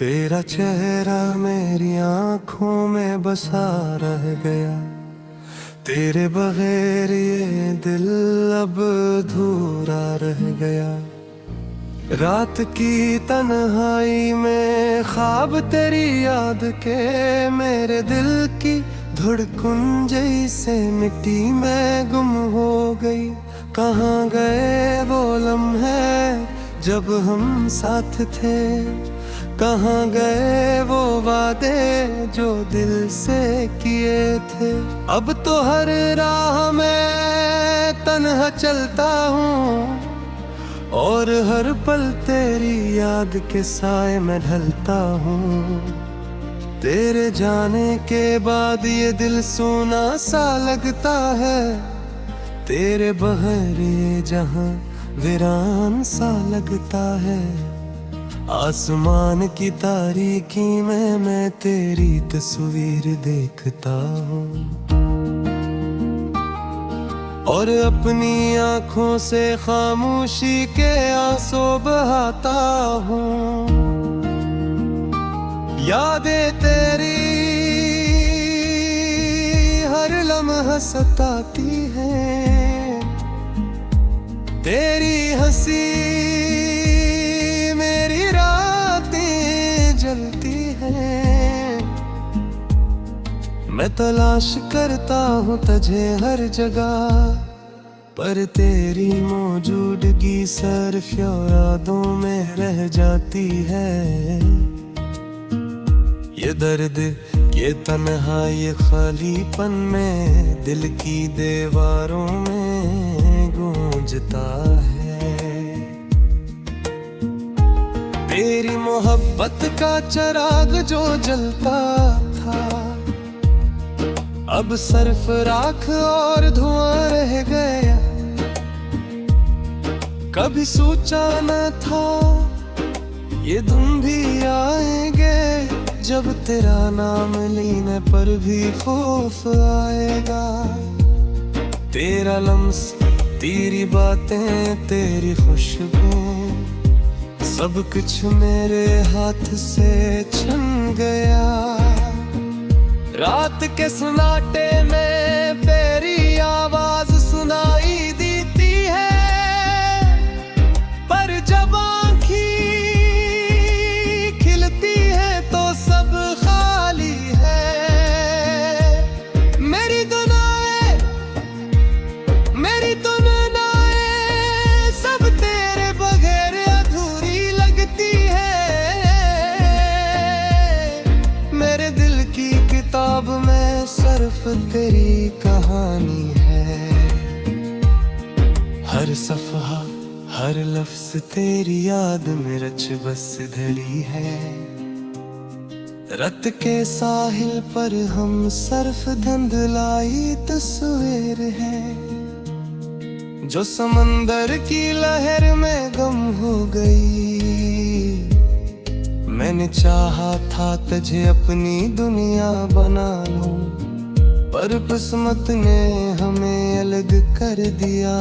तेरा चेहरा मेरी आंखों में बसा रह गया। तेरे बगैर ये दिल अब अधूरा रह गया। रात की तन्हाई में ख्वाब तेरी याद के मेरे दिल की धड़कन जैसे मिट्टी में गुम हो गई। कहाँ गए वो लम्हे जब हम साथ थे, कहाँ गए वो वादे जो दिल से किए थे। अब तो हर राह में तन्हा चलता हूँ और हर पल तेरी याद के साए में ढलता हूँ। तेरे जाने के बाद ये दिल सोना सा लगता है, तेरे बगैर ये जहां वीरान सा लगता है। आसमान की तारीकी में मैं तेरी तस्वीर देखता हूँ और अपनी आँखों से खामोशी के आंसू बहाता हूँ। यादें तेरी हर लम्हा सताती हैं, तेरी हंसी मेरी रातें जलती हैं। मैं तलाश करता हूँ तुझे हर जगह, पर तेरी मौजूदगी सिर्फ यादों में रह जाती है। ये दर्द ये तन्हाई ये खालीपन में दिल की दीवारों में गूंजता है। तेरी मोहब्बत का चिराग जो जलता था अब सिर्फ राख और धुआं रह गया। कभी सोचा न था ये दिन भी आएंगे जब तेरा नाम लेने पर भी खौफ आएगा। तेरा लम्स तेरी बातें तेरी खुशबू सब कुछ मेरे हाथ से छिन गया। रात के सन्नाटे में तेरी आवाज सुनाई देती है, पर जब आँखी खिलती है तो सब खाली है। मेरी दुनिया मेरी तुलनाएं सब तेरे बगैर अधूरी लगती है। मेरे दिल की किताब में सिर्फ तेरी कहानी है। हर सफ़हा हर लफ्ज़ तेरी याद में रच बस धरी है। रत के साहिल पर हम सिर्फ धुंधलाई तस्वीर है, जो समंदर की लहर में गम हो गई। मैंने चाहा था तुझे अपनी दुनिया बना लूं, पर किस्मत ने हमें अलग कर दिया।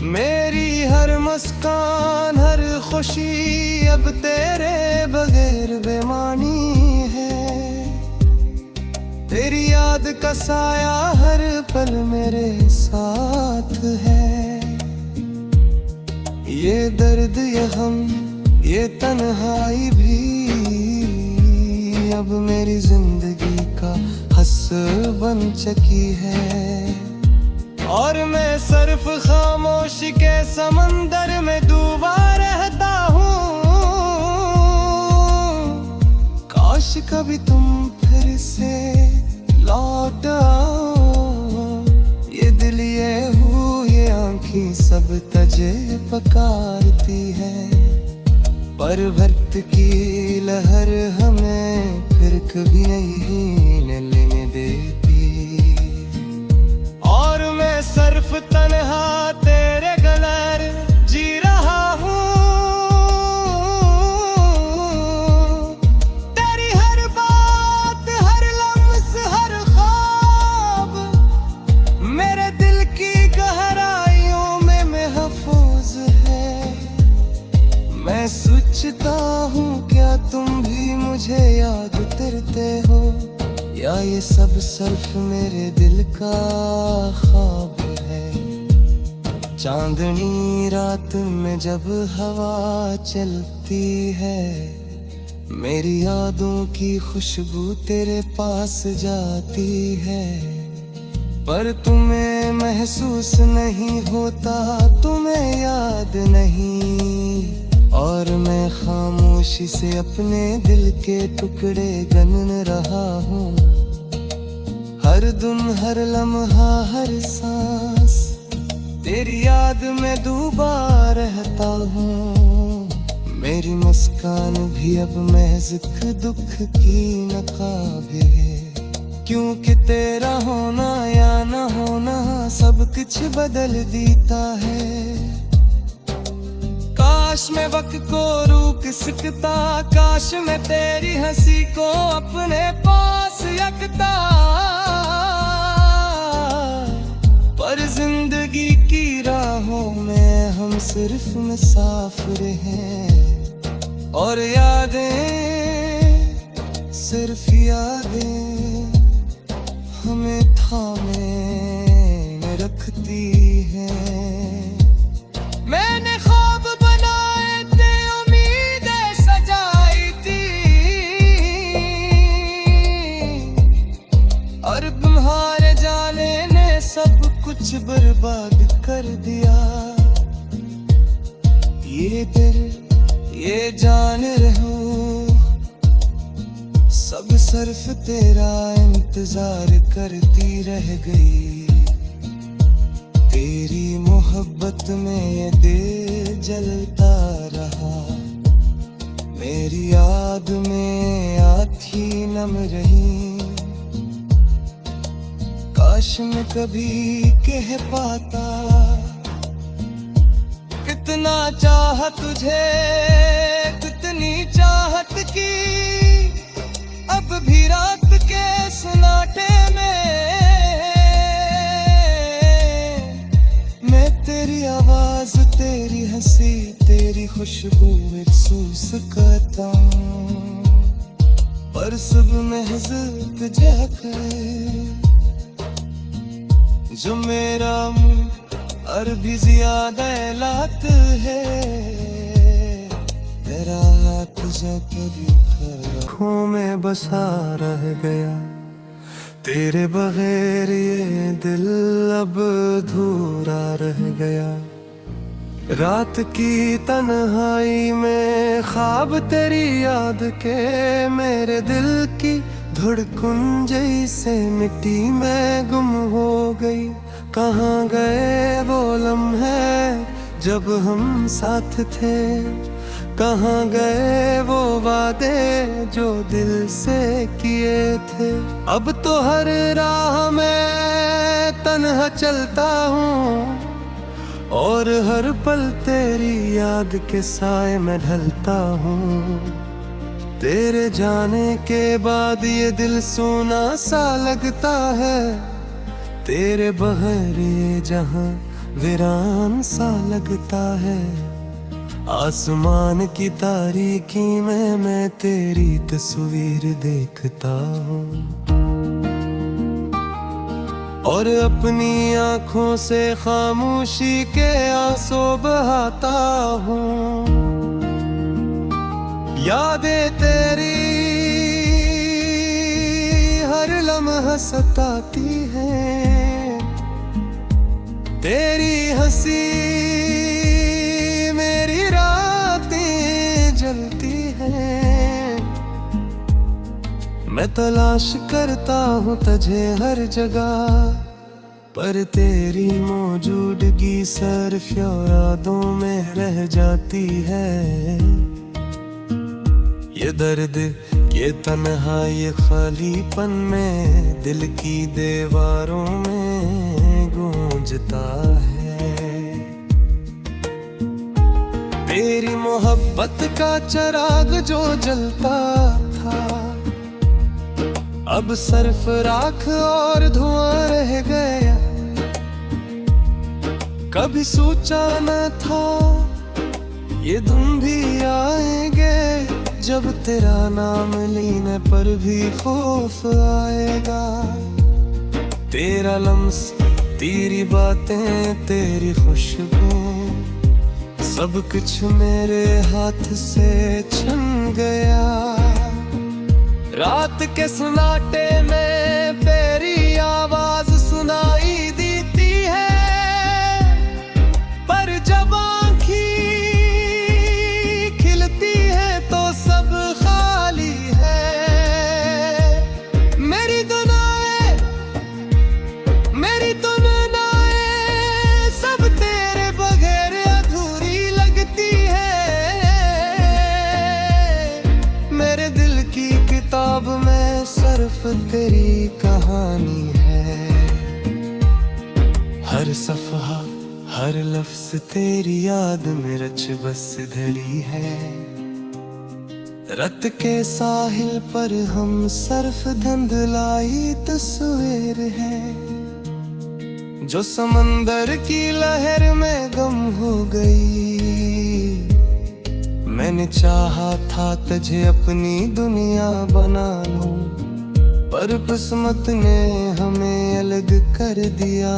मेरी हर मुस्कान हर खुशी अब तेरे बगैर बेमानी है। तेरी याद का साया हर पल मेरे साथ है। ये दर्द ये गम ये तन्हाई भी अब मेरी जिंदगी का हिस्सा बन चुकी है। और मैं सिर्फ खामोशी के समंदर में डूबा रहता हूँ। काश कभी तुम फिर से लौट आओ। ये दिल ये हुए आँखें सब तुझे पुकारती है, पर वक्त की लहर हमें फिर कभी नहीं लेने देती। और मैं सिर्फ तन्हा तेरे गलर जी रहा हूँ। तेरी हर बात हर लम्स हर ख्वाब मेरे दिल की गहराइयों में महफूज है। मैं सोचता समझते हो, या ये सब सिर्फ मेरे दिल का ख्वाब है। चांदनी रात में जब हवा चलती है, मेरी यादों की खुशबू तेरे पास जाती है। पर तुम्हें महसूस नहीं होता, तुम्हें याद नहीं, और मैं खामोशी से अपने दिल के टुकड़े गन रहा हूँ। हर दिन हर लम्हा हर सांस तेरी याद में डूबा रहता हूँ। मेरी मुस्कान भी अब महज दुख की नकाब है, क्योंकि तेरा होना या न होना सब कुछ बदल देता है। काश मैं वक्त को रोक सकता, काश मैं तेरी हंसी को अपने पास रखता, पर जिंदगी की राहों में हम सिर्फ मुसाफिर हैं, और यादें सिर्फ यादें हमें थामे रखती हैं। मैंने ख्वाब बनाए थे, उम्मीदें सजाई थी, और तुम्हारे जाने ने सब कुछ बर्बाद कर दिया। ये दिल ये जान रहो, सब सिर्फ तेरा इंतजार करती रह गई। तेरी मोहब्बत में ये दिल जलता रहा, मेरी याद में आँखें नम रही। काश मैं कभी कह पाता, कितना चाह तुझे, कितनी चाहत की, अब भी रात के सन्नाटे में मैं तेरी आवाज, तेरी हंसी, तेरी खुशबू महसूस करता हूँ। पर सब महज तुझे जो मेरा और भी ज्यादा लात है, तेरा तुझे कभी आँखों में बसा रह गया। तेरे बगैर ये दिल अब अधूरा रह गया। रात की तन्हाई में ख्वाब तेरी याद के मेरे दिल की धड़कन जैसे मिट्टी में गुम हो गई। कहाँ गए वो लम्हे जब हम साथ थे, कहाँ गए वो वादे जो दिल से किए थे। अब तो हर राह में तन्हा चलता हूँ और हर पल तेरी याद के साए में ढलता हूँ। तेरे जाने के बाद ये दिल सोना सा लगता है, तेरे बगैर ये जहां वीरान सा लगता है। आसमान की तारीकी में मैं तेरी तस्वीर देखता हूँ और अपनी आँखों से खामोशी के आंसू बहाता हूँ। यादें तेरी हर लम्हा सताती है, तेरी हंसी मेरी रातें जलती हैं। मैं तलाश करता हूँ तुझे हर जगह, पर तेरी मौजूदगी सिर्फ यादों में रह जाती है। ये दर्द, ये तन्हाई, ये खालीपन में दिल की दीवारों में गूंजता है। तेरी मोहब्बत का चिराग जो जलता था, अब सिर्फ राख और धुआं रह गया। कभी सोचा न था ये दिन भी आएंगे जब तेरा नाम लेने पर भी खौफ आएगा। तेरा लम्स, तेरी बातें, तेरी खुशबू, सब कुछ मेरे हाथ से छिन गया। रात के सन्नाटे में तेरी आवाज सुनाई देती है, पर जब आँखें खिलती है तो सब खाली है। मेरी दुनियाएं सब तेरे बगैर अधूरी लगती है। मेरे दिल की किताब में सिर्फ तेरी कहानी है। हर सफ़हा, हर लफ्ज़ तेरी याद में रच बस धड़ी है। रत के साहिल पर हम सिर्फ धुंधलाई तस्वीर है, जो समंदर की लहर में गम हो गई। मैंने चाहा था तुझे अपनी दुनिया बना लूं, पर किस्मत ने हमें अलग कर दिया।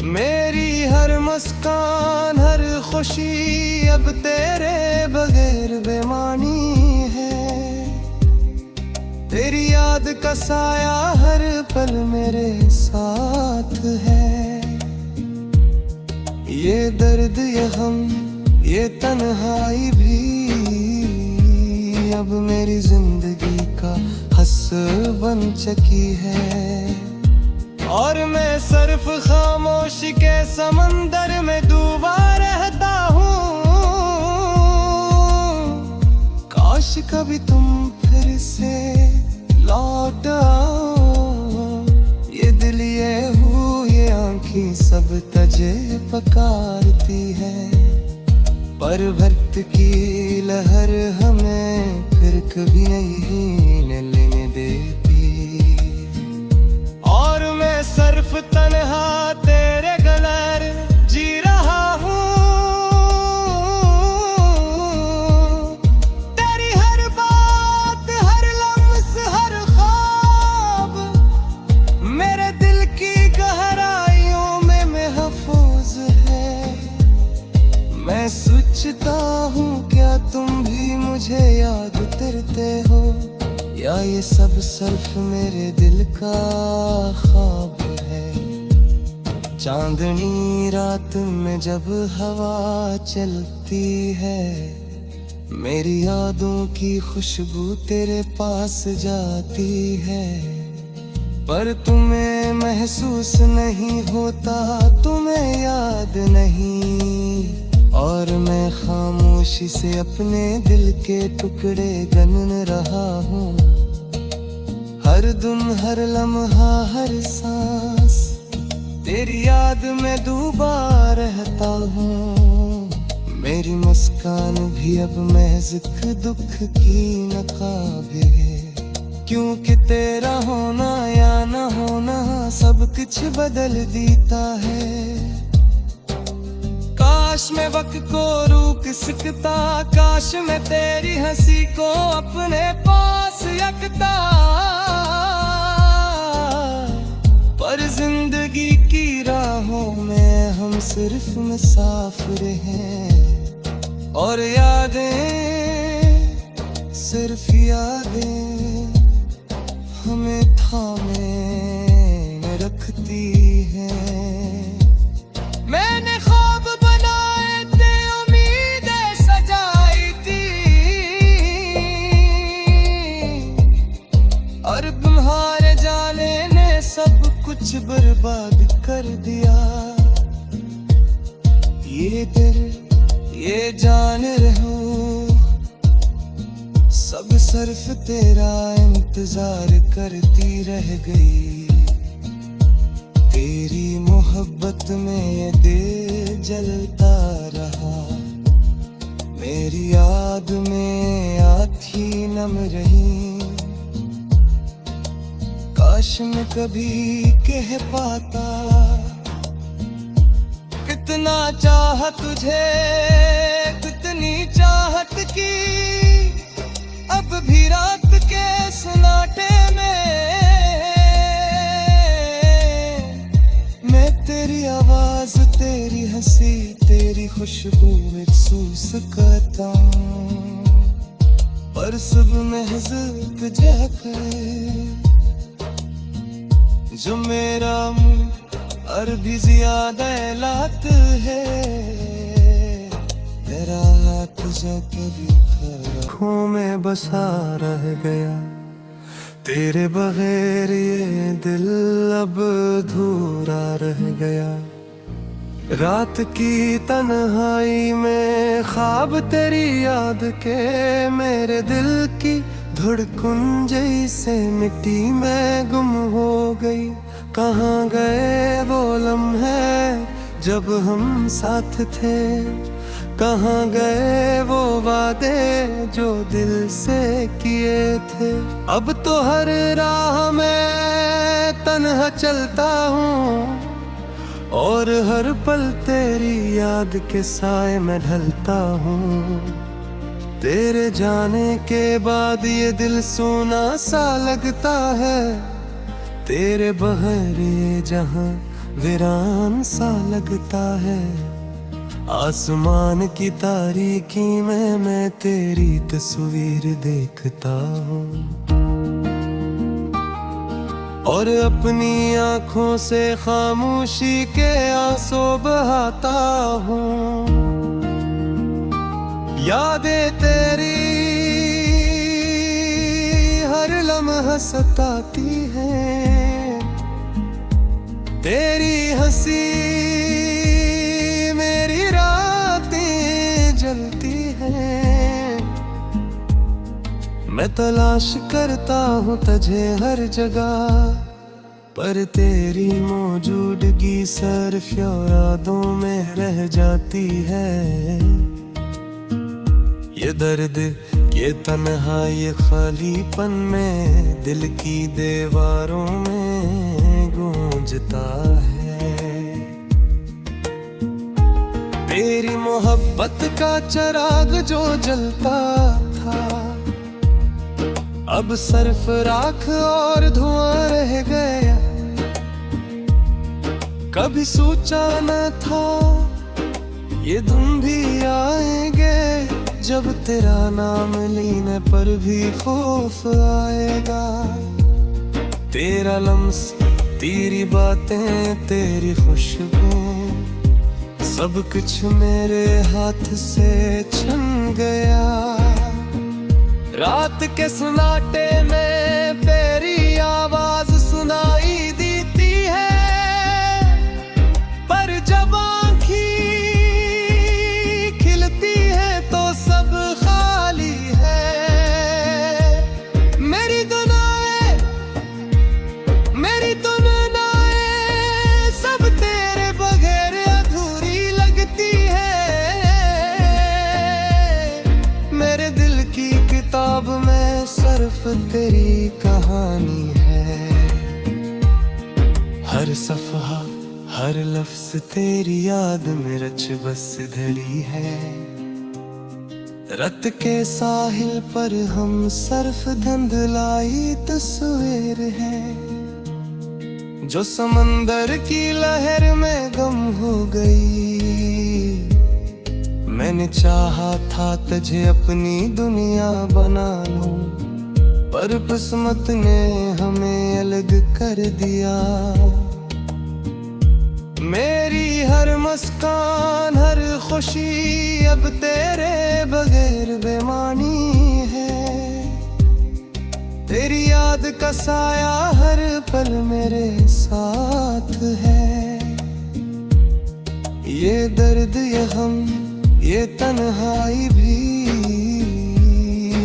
मेरी हर मुस्कान, हर खुशी अब तेरे बगैर बेमानी है। तेरी याद का साया हर पल मेरे साथ है। ये दर्द, ये गम, ये तन्हाई भी अब मेरी जिंदगी का हस्स बन चुकी है। और मैं सिर्फ खामोशी के समंदर में डूबा रहता हूँ। काश कभी तुम फिर से लौट आओ। ये दिल, ये आँखें सब तुझे पुकारती है, पर वक्त की लहर हमें फिर कभी नहीं लेने देती। और मैं सिर्फ तन्हा तेरे गैर जी रहा हूँ। तेरी हर बात, हर लम्स, हर ख्वाब मेरे दिल की गहराइयों में महफूज है। मैं सोचता हूँ क्या तुम भी मुझे याद करते हो, या ये सब सिर्फ मेरे दिल का ख्वाब है। चांदनी रात में जब हवा चलती है, मेरी यादों की खुशबू तेरे पास जाती है। पर तुम्हें महसूस नहीं होता, तुम्हें याद नहीं। और मैं खामोशी से अपने दिल के टुकड़े गन रहा हूँ। हर दिन, हर लम्हा, हर सांस तेरी याद में डूबा रहता हूँ। मेरी मुस्कान भी अब महज दुख की नकाब है, क्योंकि तेरा होना या न होना सब कुछ बदल देता है। काश मैं वक्त को रोक सकता, काश मैं तेरी हंसी को अपने पास रखता। पर जिंदगी की राहों में हम सिर्फ मुसाफिर हैं, और यादें, सिर्फ यादें हमें थामे रखती हैं। मैंने ख्वाब बनाए थे, उम्मीदें सजाई थी, और तुम्हारे जाने ने सब कुछ बर्बाद कर दिया। ये दिल, ये जान रहो, सब सिर्फ तेरा इंतजार करती रह गई। तेरी मोहब्बत में ये दिल जलता रहा, मेरी याद में आँखें नम रही। काश मैं कभी कह पाता, कितना चाहा तुझे, कितना बेचैनी चाहत की अब भी रात के सन्नाटे में मैं तेरी आवाज, तेरी हंसी, तेरी खुशबू महसूस करता हूँ। पर सब महज जाकर जो मेरा मुंह और भी ज्यादा लात है, तेरा हाथ जो कभी आँखों में बसा रह गया। तेरे बगैर ये दिल अब अधूरा रह गया। रात की तन्हाई में ख्वाब तेरी याद के मेरे दिल की धड़कन जैसे मिट्टी में गुम हो गई। कहाँ गए वो लम्हे जब हम साथ थे, कहाँ गए वो वादे जो दिल से किए थे। अब तो हर राह में तन्हा चलता हूँ और हर पल तेरी याद के साए में ढलता हूँ। तेरे जाने के बाद ये दिल सोना सा लगता है, तेरे बगैर ये जहां वीरान सा लगता है। आसमान की तारीकी में मैं तेरी तस्वीर देखता हूँ और अपनी आँखों से खामोशी के आंसू बहाता हूँ। यादें तेरी हर लम्हा सताती है, तेरी हंसी मेरी रातें जलती हैं। मैं तलाश करता हूँ तुझे हर जगह, पर तेरी मौजूदगी सिर्फ यादों में रह जाती है। ये दर्द, ये तन्हाई, ये खालीपन में दिल की दीवारों में गूंजता है। तेरी मोहब्बत का चिराग जो जलता था अब सिर्फ राख और धुआं रह गया। कभी सोचा न था ये दिन भी आएंगे जब तेरा नाम लेने पर भी खौफ आएगा। तेरा लम्स, तेरी बातें, तेरी खुशबू, सब कुछ मेरे हाथ से छिन गया। रात के सन्नाटे में तेरी आवाज सुनाई देती है, पर जब आँखें खिलती है तो सब खाली है। मेरी दुनियाएं सब तेरे बगैर अधूरी लगती है। मेरे दिल की किताब में सिर्फ तेरी कहानी है। हर सफ़हा, हर लफ्ज़ तेरी याद में रच बस धरी है। रत के साहिल पर हम सिर्फ धुंधलाई तस्वीर है, जो समंदर की लहर में गम हो गई। मैंने चाहा था तुझे अपनी दुनिया बना लूं, पर किस्मत ने हमें अलग कर दिया। मेरी हर मुस्कान, हर खुशी अब तेरे बगैर बेमानी है। तेरी याद का साया हर पल मेरे साथ है। ये दर्द, ये गम, ये तन्हाई भी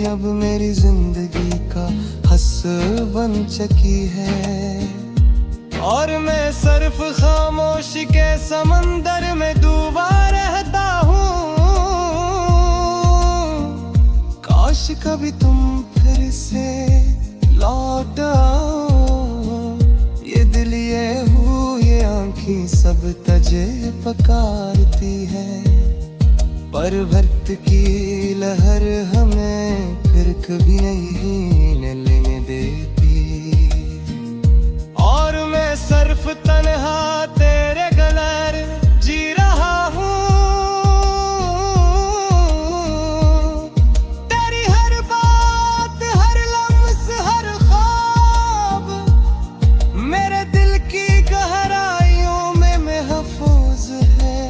अब मेरी जिंदगी का हस्स बन चुकी है। और मैं सिर्फ खामोशी के समंदर में डूबा रहता हूँ। काश कभी तुम फिर से लौट आओ। ये दिल, ये आँखें सब तुझे पुकारती है, और वक्त की लहर हमें फिर कभी नहीं लेने देती। और मैं सिर्फ तन्हा तेरे गलर जी रहा हूँ। तेरी हर बात, हर लफ्ज़, हर ख्वाब मेरे दिल की गहराइयों में महफूज है।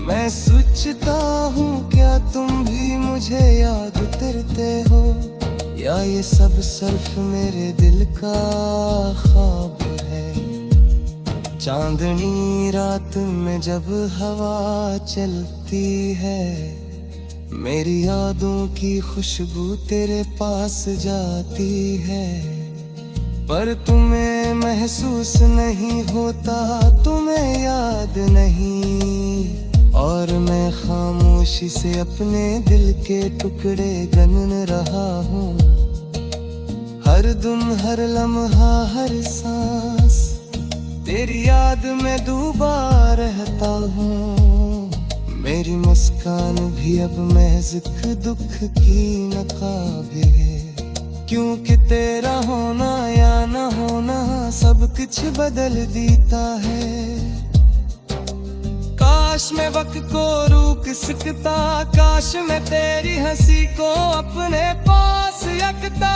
मैं सोचता हूँ क्या तुम भी मुझे याद करते हो, या ये सब सिर्फ मेरे दिल का ख्वाब है। चांदनी रात में जब हवा चलती है, मेरी यादों की खुशबू तेरे पास जाती है। पर तुम्हें महसूस नहीं होता, तुम्हें याद नहीं। और मैं खामोशी से अपने दिल के टुकड़े गन रहा हूँ। हर दिन, हर लम्हा, हर सांस तेरी याद में डूबा रहता हूँ। मेरी मुस्कान भी अब महज़ दुख की नकाब है, क्योंकि तेरा होना या ना होना सब कुछ बदल देता है। काश मैं वक्त को रोक सकता, काश मैं तेरी हंसी को अपने पास रखता।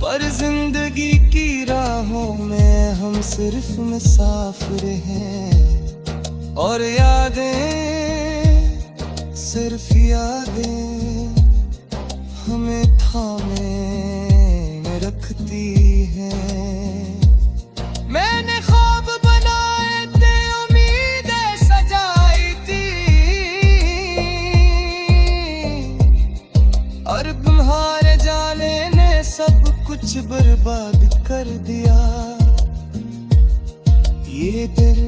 पर जिंदगी की राहों में हम सिर्फ मुसाफिर हैं, और यादें, सिर्फ यादें हमें थामे रखती हैं। मैंने ख्वाब बनाए थे, उम्मीदें सजाई थी, और तुम्हारे जाने ने सब कुछ बर्बाद कर दिया। ये दिल,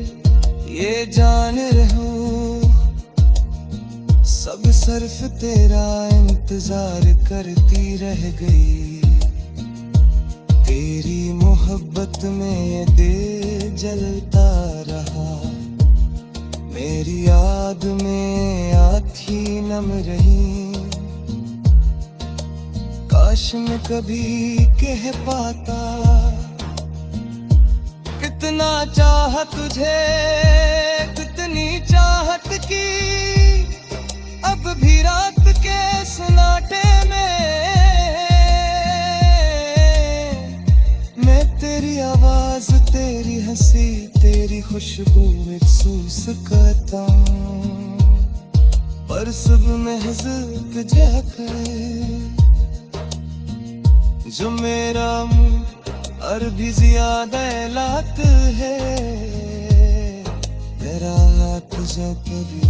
ये जान रहो, सब सिर्फ तेरा इंतजार करती रह गई। तेरी मोहब्बत में ये दिल जलता रहा, मेरी याद में आँखें नम रही। काश मैं कभी कह पाता कितना चाह तुझे, कितनी चाहत की। अब भी रात के सन्नाटे में मैं तेरी आवाज, तेरी हंसी, तेरी खुशबू महसूस करता हूँ। पर सब महज़ झलक है, जो मेरा मुँह और भी ज्यादा लात है। तेरा हाथ जो कभी